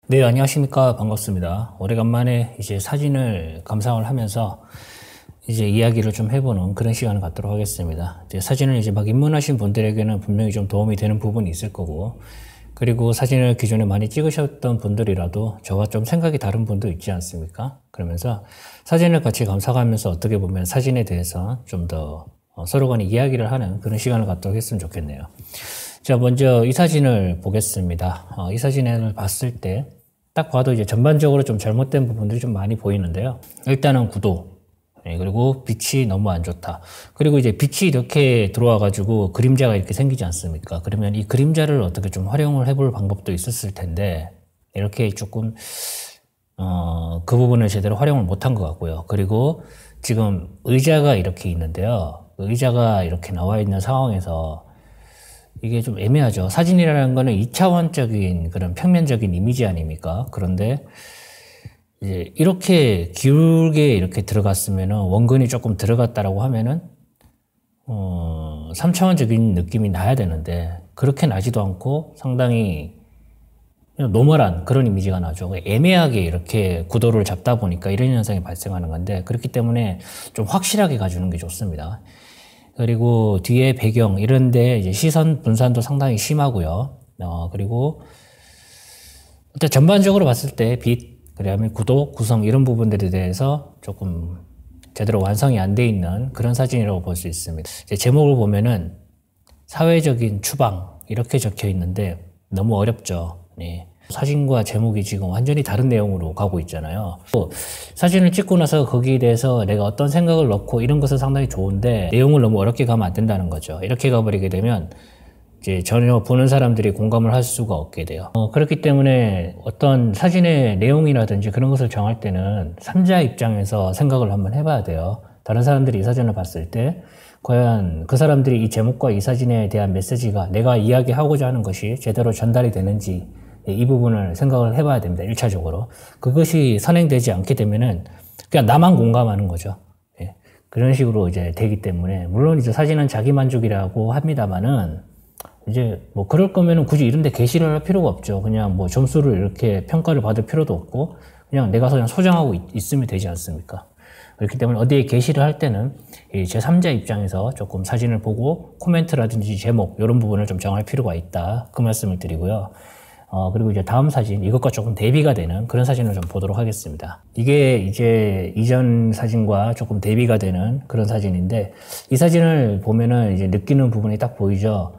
네, 안녕하십니까. 반갑습니다. 오래간만에 이제 사진을 감상을 하면서 이제 이야기를 좀 해보는 그런 시간을 갖도록 하겠습니다. 이제 사진을 이제 막 입문하신 분들에게는 분명히 좀 도움이 되는 부분이 있을 거고, 그리고 사진을 기존에 많이 찍으셨던 분들이라도 저와 좀 생각이 다른 분도 있지 않습니까? 그러면서 사진을 같이 감상하면서 어떻게 보면 사진에 대해서 좀 더 서로 간에 이야기를 하는 그런 시간을 갖도록 했으면 좋겠네요. 자, 먼저 이 사진을 보겠습니다. 이 사진을 봤을 때 딱 봐도 이제 전반적으로 좀 잘못된 부분들이 좀 많이 보이는데요. 일단은 구도, 그리고 빛이 너무 안 좋다. 그리고 이제 빛이 이렇게 들어와가지고 그림자가 이렇게 생기지 않습니까? 그러면 이 그림자를 어떻게 좀 활용을 해볼 방법도 있었을 텐데, 이렇게 조금, 그 부분을 제대로 활용을 못한 것 같고요. 그리고 지금 의자가 이렇게 있는데요. 의자가 이렇게 나와 있는 상황에서 이게 좀 애매하죠. 사진이라는 거는 2차원적인 그런 평면적인 이미지 아닙니까? 그런데 이제 이렇게 기울게 이렇게 들어갔으면은 원근이 조금 들어갔다라고 하면은 3차원적인 느낌이 나야 되는데 그렇게 나지도 않고 상당히 노멀한 그런 이미지가 나죠. 애매하게 이렇게 구도를 잡다 보니까 이런 현상이 발생하는 건데, 그렇기 때문에 좀 확실하게 가주는 게 좋습니다. 그리고 뒤에 배경 이런데 이제 시선 분산도 상당히 심하고요. 그리고 일단 전반적으로 봤을 때 빛, 그다음에 구도, 구성 이런 부분들에 대해서 조금 제대로 완성이 안 돼 있는 그런 사진이라고 볼 수 있습니다. 이제 제목을 보면은 사회적인 추방 이렇게 적혀 있는데 너무 어렵죠. 네. 사진과 제목이 지금 완전히 다른 내용으로 가고 있잖아요. 사진을 찍고 나서 거기에 대해서 내가 어떤 생각을 넣고 이런 것은 상당히 좋은데 내용을 너무 어렵게 가면 안 된다는 거죠. 이렇게 가버리게 되면 이제 전혀 보는 사람들이 공감을 할 수가 없게 돼요. 그렇기 때문에 어떤 사진의 내용이라든지 그런 것을 정할 때는 3자 입장에서 생각을 한번 해봐야 돼요. 다른 사람들이 이 사진을 봤을 때 과연 그 사람들이 이 제목과 이 사진에 대한 메시지가 내가 이야기하고자 하는 것이 제대로 전달이 되는지 이 부분을 생각을 해봐야 됩니다. 1차적으로. 그것이 선행되지 않게 되면은 그냥 나만 공감하는 거죠. 예. 그런 식으로 이제 되기 때문에, 물론 이제 사진은 자기 만족이라고 합니다만은 이제 뭐 그럴 거면은 굳이 이런 데 게시를 할 필요가 없죠. 그냥 뭐 점수를 이렇게 평가를 받을 필요도 없고 그냥 내가 그냥 소장하고 있으면 되지 않습니까? 그렇기 때문에 어디에 게시를 할 때는 제3자 입장에서 조금 사진을 보고 코멘트라든지 제목 이런 부분을 좀 정할 필요가 있다. 그 말씀을 드리고요. 그리고 이제 다음 사진, 이것과 조금 대비가 되는 그런 사진을 좀 보도록 하겠습니다. 이게 이제 이전 사진과 조금 대비가 되는 그런 사진인데, 이 사진을 보면은 이제 느끼는 부분이 딱 보이죠?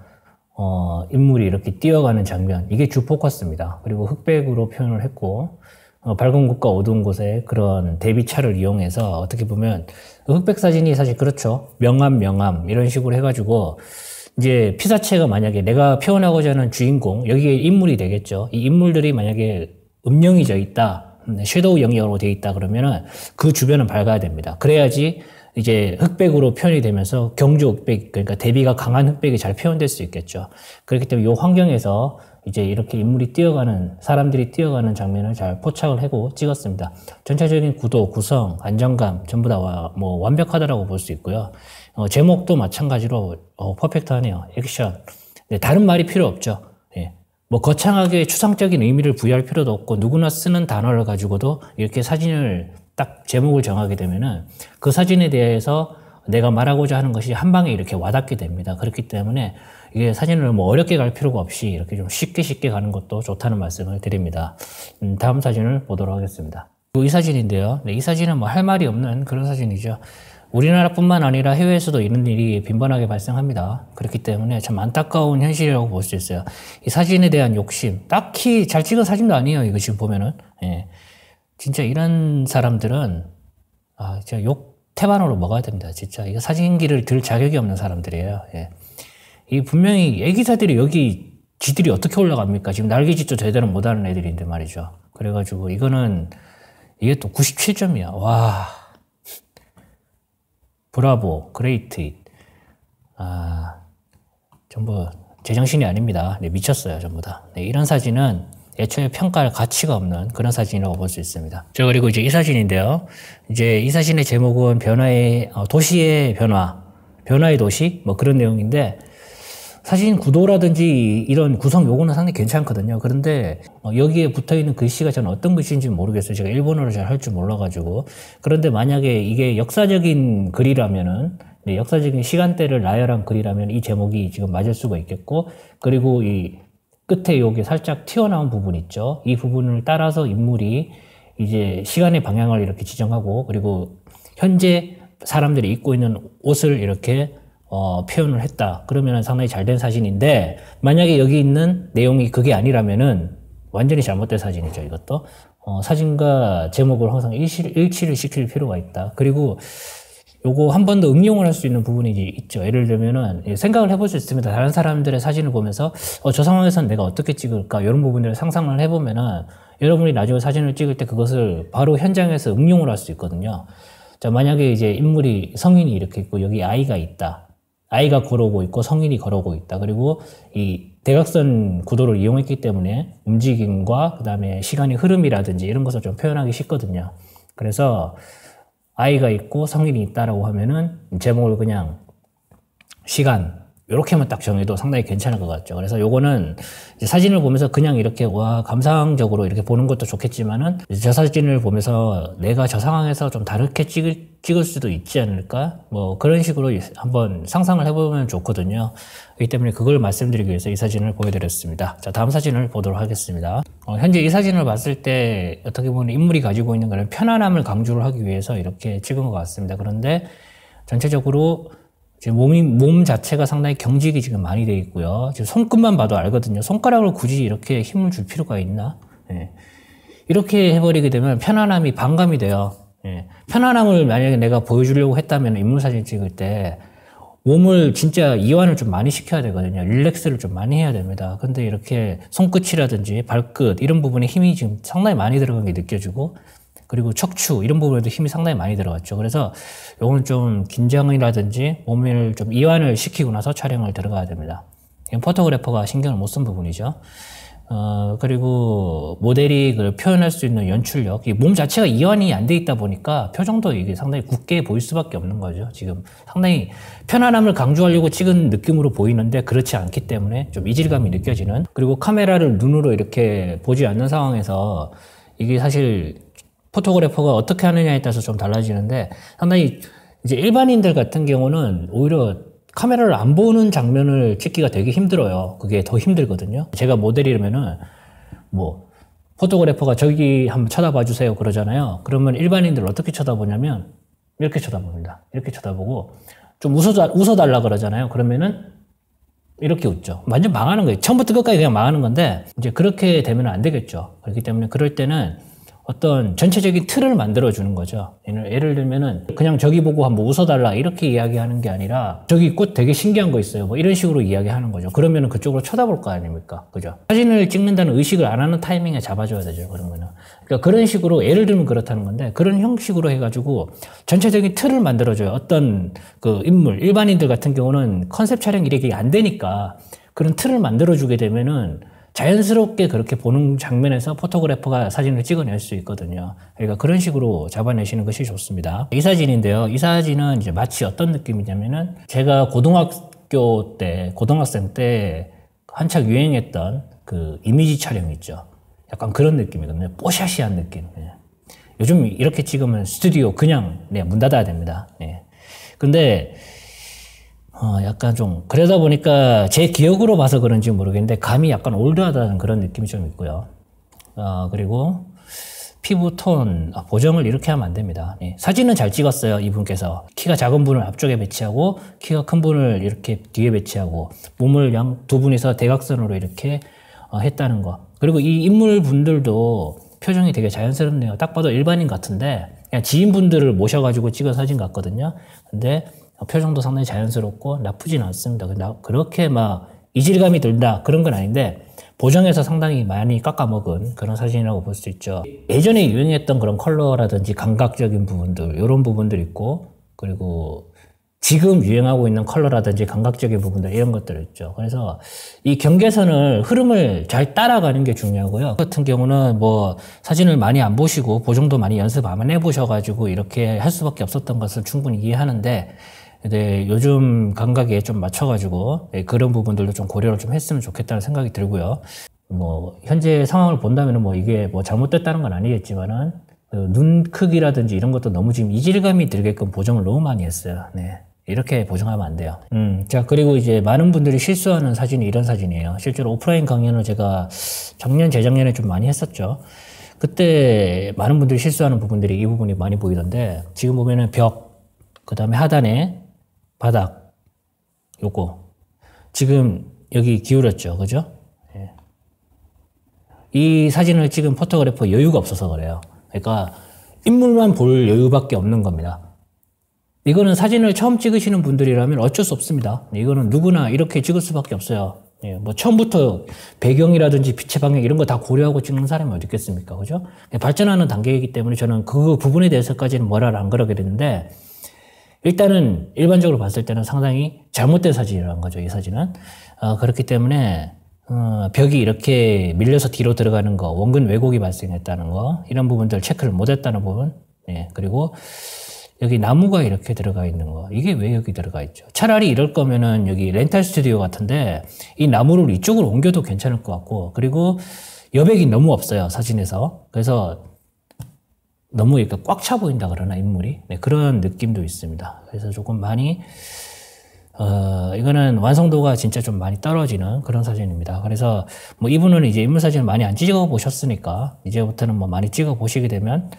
인물이 이렇게 뛰어가는 장면. 이게 주 포커스입니다. 그리고 흑백으로 표현을 했고, 밝은 곳과 어두운 곳에 그런 대비차를 이용해서 어떻게 보면 흑백 사진이 사실 그렇죠. 명암, 이런 식으로 해가지고 이제 피사체가 만약에 내가 표현하고자 하는 주인공, 여기에 인물이 되겠죠. 이 인물들이 만약에 음영이 져 있다, 섀도우 영역으로 되어 있다 그러면은 그 주변은 밝아야 됩니다. 그래야지 이제 흑백으로 표현이 되면서 경주 흑백, 그러니까 대비가 강한 흑백이 잘 표현될 수 있겠죠. 그렇기 때문에 이 환경에서 이제 이렇게 인물이 뛰어가는, 사람들이 뛰어가는 장면을 잘 포착을 하고 찍었습니다. 전체적인 구도, 구성, 안정감 전부 다 뭐 완벽하다라고 볼 수 있고요. 제목도 마찬가지로 퍼펙트하네요. 액션. 네, 다른 말이 필요 없죠. 예. 뭐 거창하게 추상적인 의미를 부여할 필요도 없고 누구나 쓰는 단어를 가지고도 이렇게 사진을 딱 제목을 정하게 되면은 그 사진에 대해서 내가 말하고자 하는 것이 한 방에 이렇게 와닿게 됩니다. 그렇기 때문에 이게 사진을 뭐 어렵게 갈 필요가 없이 이렇게 좀 쉽게 가는 것도 좋다는 말씀을 드립니다. 다음 사진을 보도록 하겠습니다. 이 사진인데요. 네, 이 사진은 뭐 할 말이 없는 그런 사진이죠. 우리나라뿐만 아니라 해외에서도 이런 일이 빈번하게 발생합니다. 그렇기 때문에 참 안타까운 현실이라고 볼 수 있어요. 이 사진에 대한 욕심, 딱히 잘 찍은 사진도 아니에요. 이거 지금 보면은. 예. 진짜 이런 사람들은 진짜 욕 태반으로 먹어야 됩니다. 진짜 이거 사진기를 들 자격이 없는 사람들이에요. 예. 이 분명히 애기사들이 여기 지들이 어떻게 올라갑니까? 지금 날개짓도 제대로 못하는 애들인데 말이죠. 그래가지고 이게 또 97점이야. 와. 브라보, 그레이트. 전부 제정신이 아닙니다. 네, 미쳤어요, 전부 다. 네, 이런 사진은 애초에 평가할 가치가 없는 그런 사진이라고 볼 수 있습니다. 자, 그리고 이제 이 사진인데요. 이제 이 사진의 제목은 도시의 변화, 변화의 도시? 뭐 그런 내용인데, 사진 구도라든지 이런 구성 요거는 상당히 괜찮거든요. 그런데 여기에 붙어있는 글씨가 저는 어떤 글씨인지 모르겠어요. 제가 일본어를 잘 할 줄 몰라가지고. 그런데 만약에 이게 역사적인 글이라면은, 네, 역사적인 시간대를 나열한 글이라면 이 제목이 지금 맞을 수가 있겠고, 그리고 이 끝에 여기 살짝 튀어나온 부분 있죠. 이 부분을 따라서 인물이 이제 시간의 방향을 이렇게 지정하고, 그리고 현재 사람들이 입고 있는 옷을 이렇게 표현을 했다. 그러면 상당히 잘된 사진인데, 만약에 여기 있는 내용이 그게 아니라면은 완전히 잘못된 사진이죠, 이것도. 사진과 제목을 항상 일치를 시킬 필요가 있다. 그리고 요거 한 번 더 응용을 할 수 있는 부분이 있죠. 예를 들면은 생각을 해볼 수 있습니다. 다른 사람들의 사진을 보면서 저 상황에서는 내가 어떻게 찍을까? 이런 부분들을 상상을 해보면은 여러분이 나중에 사진을 찍을 때 그것을 바로 현장에서 응용을 할 수 있거든요. 자, 만약에 이제 인물이 성인이 이렇게 있고 여기 아이가 있다. 아이가 걸어오고 있고 성인이 걸어오고 있다. 그리고 이 대각선 구도를 이용했기 때문에 움직임과 그 다음에 시간의 흐름이라든지 이런 것을 좀 표현하기 쉽거든요. 그래서 아이가 있고 성인이 있다라고 하면은 제목을 그냥 시간 이렇게만 딱 정해도 상당히 괜찮을 것 같죠. 그래서 요거는 이제 사진을 보면서 그냥 이렇게 와 감상적으로 이렇게 보는 것도 좋겠지만은 저 사진을 보면서 내가 저 상황에서 좀 다르게 찍을 수도 있지 않을까? 뭐 그런 식으로 한번 상상을 해보면 좋거든요. 그렇기 때문에 그걸 말씀드리기 위해서 이 사진을 보여드렸습니다. 자, 다음 사진을 보도록 하겠습니다. 현재 이 사진을 봤을 때 어떻게 보면 인물이 가지고 있는 그런 편안함을 강조를 하기 위해서 이렇게 찍은 것 같습니다. 그런데 전체적으로 지금 몸 자체가 상당히 경직이 지금 많이 돼 있고요. 지금 손끝만 봐도 알거든요. 손가락을 굳이 이렇게 힘을 줄 필요가 있나? 예. 이렇게 해버리게 되면 편안함이 반감이 돼요. 예. 편안함을 만약에 내가 보여주려고 했다면 인물 사진 찍을 때 몸을 진짜 이완을 좀 많이 시켜야 되거든요. 릴렉스를 좀 많이 해야 됩니다. 근데 이렇게 손끝이라든지 발끝 이런 부분에 힘이 지금 상당히 많이 들어간 게 느껴지고, 그리고 척추 이런 부분에도 힘이 상당히 많이 들어갔죠. 그래서 요거는 좀 긴장이라든지 몸을 좀 이완을 시키고 나서 촬영을 들어가야 됩니다. 이건 포토그래퍼가 신경을 못 쓴 부분이죠. 그리고 모델이 그 표현할 수 있는 연출력, 이 몸 자체가 이완이 안 돼 있다 보니까 표정도 이게 상당히 굳게 보일 수밖에 없는 거죠. 지금 상당히 편안함을 강조하려고 찍은 느낌으로 보이는데 그렇지 않기 때문에 좀 이질감이 느껴지는, 그리고 카메라를 눈으로 이렇게 보지 않는 상황에서 이게 사실 포토그래퍼가 어떻게 하느냐에 따라서 좀 달라지는데, 상당히 이제 일반인들 같은 경우는 오히려 카메라를 안 보는 장면을 찍기가 되게 힘들어요. 그게 더 힘들거든요. 제가 모델이라면은 뭐 포토그래퍼가 저기 한번 쳐다봐 주세요 그러잖아요. 그러면 일반인들 어떻게 쳐다보냐면 이렇게 쳐다봅니다. 이렇게 쳐다보고 좀 웃어달라 그러잖아요. 그러면은 이렇게 웃죠. 완전 망하는 거예요. 처음부터 끝까지 그냥 망하는 건데, 이제 그렇게 되면 안 되겠죠. 그렇기 때문에 그럴 때는 어떤 전체적인 틀을 만들어주는 거죠. 예를 들면은 그냥 저기 보고 한번 웃어달라 이렇게 이야기하는 게 아니라 저기 꽃 되게 신기한 거 있어요. 뭐 이런 식으로 이야기하는 거죠. 그러면은 그쪽으로 쳐다볼 거 아닙니까? 그죠? 사진을 찍는다는 의식을 안 하는 타이밍에 잡아줘야 되죠. 그런 거는. 그러니까 그런 식으로 예를 들면 그렇다는 건데, 그런 형식으로 해가지고 전체적인 틀을 만들어줘요. 어떤 그 인물, 일반인들 같은 경우는 컨셉 촬영 이렇게 안 되니까 그런 틀을 만들어주게 되면은 자연스럽게 그렇게 보는 장면에서 포토그래퍼가 사진을 찍어낼 수 있거든요. 그러니까 그런 식으로 잡아내시는 것이 좋습니다. 이 사진인데요. 이 사진은 이제 마치 어떤 느낌이냐면은 제가 고등학생 때 한창 유행했던 그 이미지 촬영 있죠. 약간 그런 느낌이거든요. 뽀샤시한 느낌. 네. 요즘 이렇게 찍으면 스튜디오 그냥 문 닫아야 됩니다. 네. 근데 약간 좀 그러다 보니까 제 기억으로 봐서 그런지 모르겠는데 감이 약간 올드하다는 그런 느낌이 좀 있고요. 그리고 피부 톤 보정을 이렇게 하면 안 됩니다. 네. 사진은 잘 찍었어요. 이분께서 키가 작은 분을 앞쪽에 배치하고 키가 큰 분을 이렇게 뒤에 배치하고 몸을 두 분이서 대각선으로 이렇게 했다는 거. 그리고 이 인물 분들도 표정이 되게 자연스럽네요. 딱 봐도 일반인 같은데 그냥 지인분들을 모셔가지고 찍은 사진 같거든요. 근데 표정도 상당히 자연스럽고 나쁘진 않습니다. 그렇게 막 이질감이 들다 그런 건 아닌데 보정에서 상당히 많이 깎아먹은 그런 사진이라고 볼 수 있죠. 예전에 유행했던 그런 컬러라든지 감각적인 부분들, 이런 부분들 있고, 그리고 지금 유행하고 있는 컬러라든지 감각적인 부분들, 이런 것들 있죠. 그래서 이 경계선을, 흐름을 잘 따라가는 게 중요하고요. 그 같은 경우는 뭐 사진을 많이 안 보시고 보정도 많이 연습 안 해보셔가지고 이렇게 할 수밖에 없었던 것을 충분히 이해하는데, 네, 요즘 감각에 좀 맞춰가지고 그런 부분들도 좀 고려를 좀 했으면 좋겠다는 생각이 들고요. 뭐 현재 상황을 본다면은 뭐 이게 뭐 잘못됐다는 건 아니겠지만은 그눈 크기라든지 이런 것도 너무 지금 이질감이 들게끔 보정을 너무 많이 했어요. 네. 이렇게 보정하면 안 돼요. 자, 그리고 이제 많은 분들이 실수하는 사진이 이런 사진이에요. 실제로 오프라인 강연을 제가 작년, 재작년에 좀 많이 했었죠. 그때 많은 분들이 실수하는 부분들이 이 부분이 많이 보이던데, 지금 보면은 벽, 그 다음에 하단에 바닥, 요거. 지금 여기 기울였죠. 그죠? 예. 이 사진을 찍은 포토그래퍼 여유가 없어서 그래요. 그러니까 인물만 볼 여유밖에 없는 겁니다. 이거는 사진을 처음 찍으시는 분들이라면 어쩔 수 없습니다. 이거는 누구나 이렇게 찍을 수밖에 없어요. 예, 뭐 처음부터 배경이라든지 빛의 방향 이런 거 다 고려하고 찍는 사람이 어디 있겠습니까? 그죠? 발전하는 단계이기 때문에 저는 그 부분에 대해서까지는 뭐라를 안 그러게 되는데, 일단은 일반적으로 봤을 때는 상당히 잘못된 사진이라는 거죠. 이 사진은. 그렇기 때문에 벽이 이렇게 밀려서 뒤로 들어가는 거, 원근 왜곡이 발생했다는 거, 이런 부분들 체크를 못했다는 부분. 예, 그리고 여기 나무가 이렇게 들어가 있는 거, 이게 왜 여기 들어가 있죠? 차라리 이럴 거면은 여기 렌탈 스튜디오 같은데 이 나무를 이쪽으로 옮겨도 괜찮을 것 같고, 그리고 여백이 너무 없어요, 사진에서. 그래서 너무 이렇게 꽉 차 보인다 그러나, 인물이. 네, 그런 느낌도 있습니다. 그래서 조금 많이 이거는 완성도가 진짜 좀 많이 떨어지는 그런 사진입니다. 그래서 뭐 이분은 이제 인물 사진을 많이 안 찍어 보셨으니까 이제부터는 뭐 많이 찍어 보시게 되면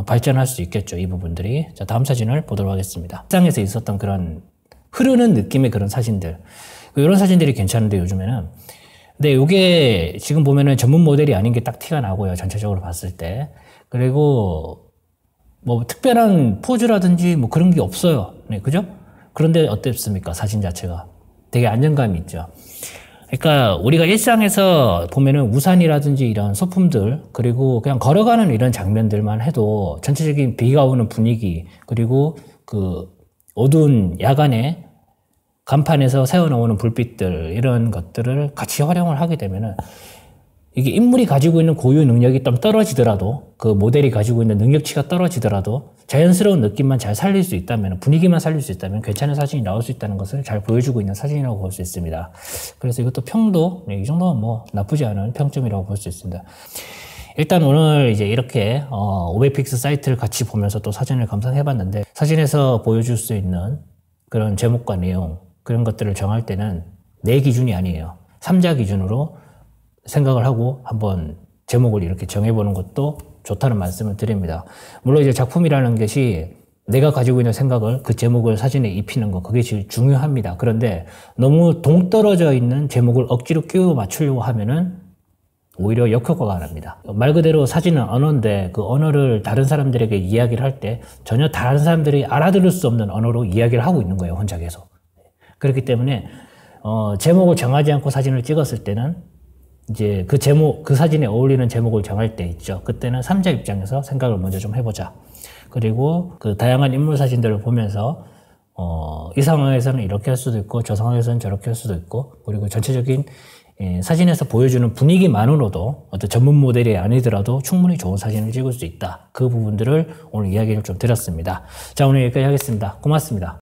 발전할 수 있겠죠, 이 부분들이. 자, 다음 사진을 보도록 하겠습니다. 일상에서 있었던 그런 흐르는 느낌의 그런 사진들, 이런 사진들이 괜찮은데 요즘에는. 근데 이게 지금 보면은 전문 모델이 아닌 게 딱 티가 나고요, 전체적으로 봤을 때. 그리고 뭐 특별한 포즈라든지 뭐 그런 게 없어요. 네, 그죠? 그런데 어땠습니까? 사진 자체가 되게 안정감이 있죠. 그러니까 우리가 일상에서 보면은 우산이라든지 이런 소품들, 그리고 그냥 걸어가는 이런 장면들만 해도 전체적인 비가 오는 분위기, 그리고 그 어두운 야간에 간판에서 새어나오는 불빛들, 이런 것들을 같이 활용을 하게 되면은 이게 인물이 가지고 있는 고유 능력이 좀 떨어지더라도, 그 모델이 가지고 있는 능력치가 떨어지더라도 자연스러운 느낌만 잘 살릴 수 있다면, 분위기만 살릴 수 있다면 괜찮은 사진이 나올 수 있다는 것을 잘 보여주고 있는 사진이라고 볼 수 있습니다. 그래서 이것도 평도, 이 정도는 뭐 나쁘지 않은 평점이라고 볼 수 있습니다. 일단 오늘 이제 이렇게 500픽스 사이트를 같이 보면서 또 사진을 감상해봤는데, 사진에서 보여줄 수 있는 그런 제목과 내용, 그런 것들을 정할 때는 내 기준이 아니에요. 3자 기준으로 생각을 하고 한번 제목을 이렇게 정해보는 것도 좋다는 말씀을 드립니다. 물론 이제 작품이라는 것이 내가 가지고 있는 생각을, 그 제목을 사진에 입히는 거, 그게 제일 중요합니다. 그런데 너무 동떨어져 있는 제목을 억지로 끼워 맞추려고 하면은 오히려 역효과가 납니다. 말 그대로 사진은 언어인데, 그 언어를 다른 사람들에게 이야기를 할 때 전혀 다른 사람들이 알아들을 수 없는 언어로 이야기를 하고 있는 거예요, 혼자 계속. 그렇기 때문에 제목을 정하지 않고 사진을 찍었을 때는 이제 그 제목, 그 사진에 어울리는 제목을 정할 때 있죠. 그때는 3자 입장에서 생각을 먼저 좀 해보자. 그리고 그 다양한 인물 사진들을 보면서 이 상황에서는 이렇게 할 수도 있고, 저 상황에서는 저렇게 할 수도 있고, 그리고 전체적인 사진에서 보여주는 분위기만으로도 어떤 전문 모델이 아니더라도 충분히 좋은 사진을 찍을 수 있다. 그 부분들을 오늘 이야기를 좀 드렸습니다. 자, 오늘 여기까지 하겠습니다. 고맙습니다.